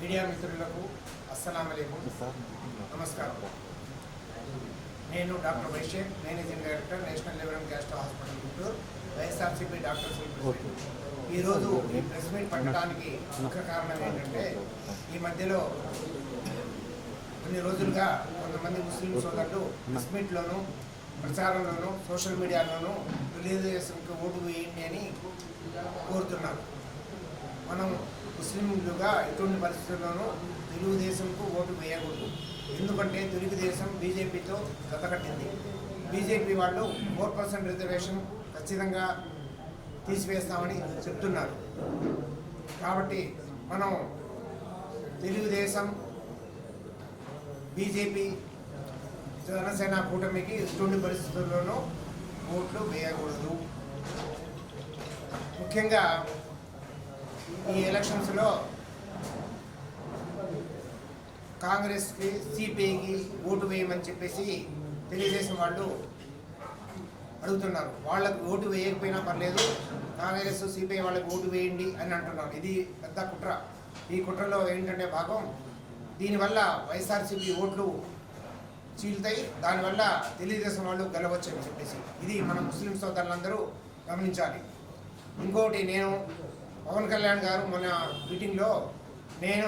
Media మిత్రులకు అస్సలాము అలైకుం, నమస్కారం. నేను doctor Vaishyak, managing director, national liver and gastro hospital Guntur, YSRCP doctors. ఈరోజు ఈ ప్రెస్ మీట్ పెట్టడానికి ముఖ్య కారణం ఏంటంటే, ఈ మధ్యలో కొన్ని రోజులుగా కొంతమంది ముస్లిం సోదరులు ప్రెస్ మీట్లోనూ, ప్రచారంలోనూ, సోషల్ మీడియాలోనూ తెలుగుదేశంకి ఓటు వేయండి అని కోరుతున్నారు. మనం ముస్లింలుగా ఎటువంటి పరిస్థితుల్లోనూ తెలుగుదేశంకు ఓటు వేయకూడదు. ఎందుకంటే తెలుగుదేశం బీజేపీతో జతకట్టింది. బీజేపీ వాళ్ళు 4% రిజర్వేషన్ ఖచ్చితంగా తీసివేస్తామని చెప్తున్నారు. కాబట్టి మనం తెలుగుదేశం, బీజేపీ, జనసేన కూటమికి ఎటువంటి పరిస్థితుల్లోనూ ఓట్లు వేయకూడదు. ముఖ్యంగా ఈ ఎలక్షన్స్లో కాంగ్రెస్కి, సిపిఐకి ఓటు వేయమని చెప్పేసి తెలుగుదేశం వాళ్ళు అడుగుతున్నారు. వాళ్ళకు ఓటు వేయకపోయినా పర్లేదు, కాంగ్రెస్, సిపిఐ వాళ్ళకి ఓటు వేయండి అని అంటున్నారు. ఇది పెద్ద కుట్ర. ఈ కుట్రలో ఏంటంటే భాగం, దీనివల్ల వైఎస్ఆర్సీపీ ఓట్లు చీలుతాయి, దానివల్ల తెలుగుదేశం వాళ్ళు గెలవచ్చు అని చెప్పేసి ఇది మన ముస్లిం సోదరులందరూ గమనించాలి. ఇంకోటి, నేను పవన్ కళ్యాణ్ గారు మొన్న మీటింగ్లో నేను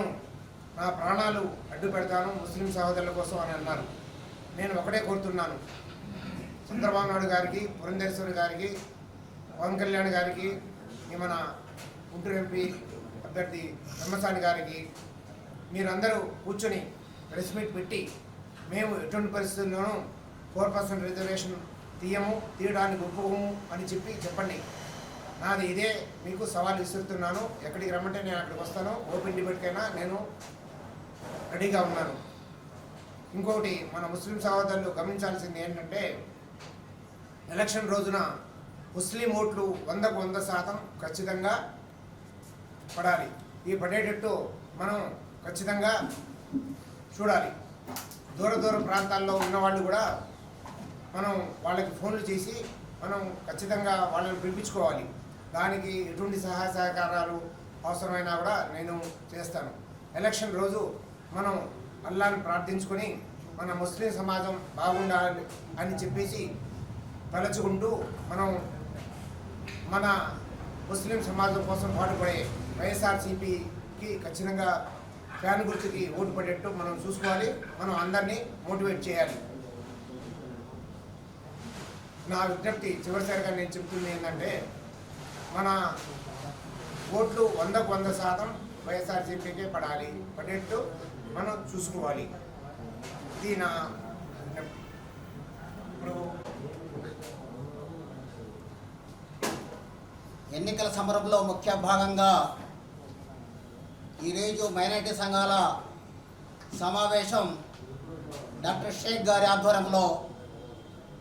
నా ప్రాణాలు అడ్డు పెడతాను ముస్లిం సహోదరుల కోసం అని అన్నారు. నేను ఒకటే కోరుతున్నాను, చంద్రబాబు నాయుడు గారికి, పురంధేశ్వరి గారికి, పవన్ కళ్యాణ్ గారికి, మన గుంటూరు ఎంపీ అభ్యర్థి బ్రహ్మసాని గారికి, మీరందరూ కూర్చొని ప్రెస్ మీట్ పెట్టి మేము ఎటువంటి పరిస్థితుల్లోనూ 4% రిజర్వేషన్ తీయడానికి ఒప్పుకోము అని చెప్పండి. నాది ఇదే మీకు సవాల్ విసురుతున్నాను. ఎక్కడికి రమ్మంటే నేను అక్కడికి వస్తాను. ఓపెన్ డిబేట్కైనా నేను రెడీగా ఉన్నాను. ఇంకొకటి, మన ముస్లిం సహోదరులు గమనించాల్సింది ఏంటంటే, ఎలక్షన్ రోజున ముస్లిం ఓట్లు 100కు 100% ఖచ్చితంగా పడాలి. ఈ పడేటట్టు మనం ఖచ్చితంగా చూడాలి. దూర ప్రాంతాల్లో ఉన్నవాళ్ళు కూడా మనం వాళ్ళకి ఫోన్లు చేసి మనం ఖచ్చితంగా వాళ్ళని పిలిపించుకోవాలి. దానికి ఎటువంటి సహాయ సహకారాలు అవసరమైనా కూడా నేను చేస్తాను. ఎలక్షన్ రోజు మనం అల్లాహ్ని ప్రార్థించుకొని మన ముస్లిం సమాజం బాగుండాలి అని చెప్పేసి తలచుకుంటూ మనం మన ముస్లిం సమాజం కోసం పాటుపడే వైఎస్ఆర్సీపీకి ఖచ్చితంగా ఫ్యాన్ గుర్తుకి ఓటు పడేట్టు మనం చూసుకోవాలి. మనం అందరినీ మోటివేట్ చేయాలి. నా విజ్ఞప్తి చివరిసారిగా నేను చెప్తుంది ఏంటంటే, మన ఓట్లు 100కు 100% వైఎస్ఆర్సీపీకే పడేట్టు మనం చూసుకోవాలి. ఇది నా విజ్ఞప్తి. ఇప్పుడు ఎన్నికల సమరంలో ముఖ్య భాగంగా ఈరోజు మైనారిటీ సంఘాల సమావేశం డాక్టర్ షేక్ గారి ఆధ్వర్యంలో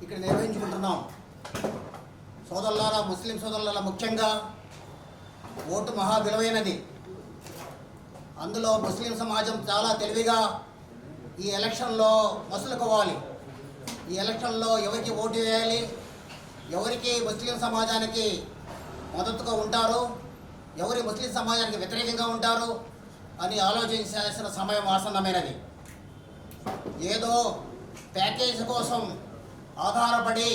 ఇక్కడ నిర్వహించుకుంటున్నాం. సోదరులారా, ముస్లిం సోదరులారా, ముఖ్యంగా ఓటు మహా విలువైనది. అందులో ముస్లిం సమాజం చాలా తెలివిగా ఈ ఎలక్షన్లో మసులుకోవాలి. ఈ ఎలక్షన్లో ఎవరికి ఓటు వేయాలి, ఎవరికి ముస్లిం సమాజానికి మద్దతుగా ఉంటారు, ఎవరి ముస్లిం సమాజానికి వ్యతిరేకంగా ఉంటారు అని ఆలోచించాల్సిన సమయం ఆసన్నమైనది. ఏదో ప్యాకేజ్ కోసం ఆధారపడి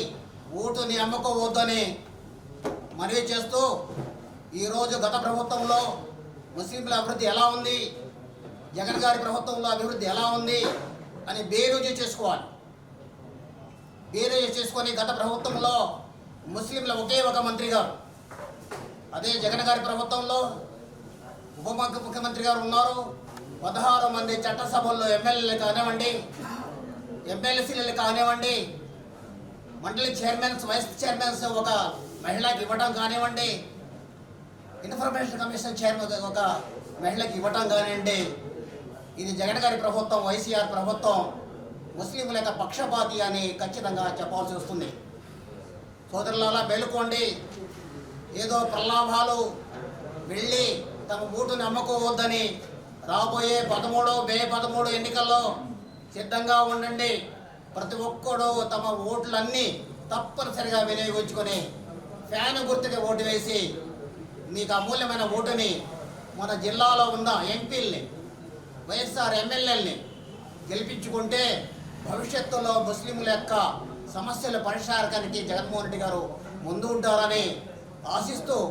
ఓటుని అమ్ముకోవద్దని మనవి చేస్తూ, ఈరోజు గత ప్రభుత్వంలో ముస్లింల అభివృద్ధి ఎలా ఉంది, జగన్ గారి ప్రభుత్వంలో అభివృద్ధి ఎలా ఉంది అని బేరీజు చేసుకోవాలి. బేరీజు చేసుకొని గత ప్రభుత్వంలో ముస్లింల ఒకే ఒక మంత్రి గారు, అదే జగన్ గారి ప్రభుత్వంలో ఉప ముఖ్యమంత్రి గారు ఉన్నారు. 16 మంది చట్టసభల్లో ఎమ్మెల్యేలు కానివ్వండి, ఎమ్మెల్సీలు కానివ్వండి, మండలి చైర్మన్స్, వైస్ చైర్మన్స్ ఒక మహిళకి ఇవ్వడం కానివ్వండి, ఇన్ఫర్మేషన్ కమిషన్ చైర్మన్ ఒక మహిళకి ఇవ్వటం కానివ్వండి, ఇది జగన్ గారి ప్రభుత్వం, వైసీఆర్ ప్రభుత్వం ముస్లింల యొక్క పక్షపాతి అని ఖచ్చితంగా చెప్పాల్సి వస్తుంది. సోదరులారా, మేలుకోండి. ఏదో ప్రలాభాలు వెళ్ళి తమ ఓటుని అమ్ముకోవద్దని రాబోయే 13 ఎన్నికల్లో సిద్ధంగా ఉండండి. ప్రతి ఒక్కడు తమ ఓట్లన్నీ తప్పనిసరిగా వినియోగించుకొని ఫ్యాన్ గుర్తుకి ఓటు వేసి మీకు అమూల్యమైన ఓటుని మన జిల్లాలో ఉన్న ఎంపీల్ని, వైఎస్ఆర్ ఎమ్మెల్యేలని గెలిపించుకుంటే భవిష్యత్తులో ముస్లింల యొక్క సమస్యల పరిష్కారానికి జగన్మోహన్ రెడ్డి గారు ముందు ఉంటారని ఆశిస్తూ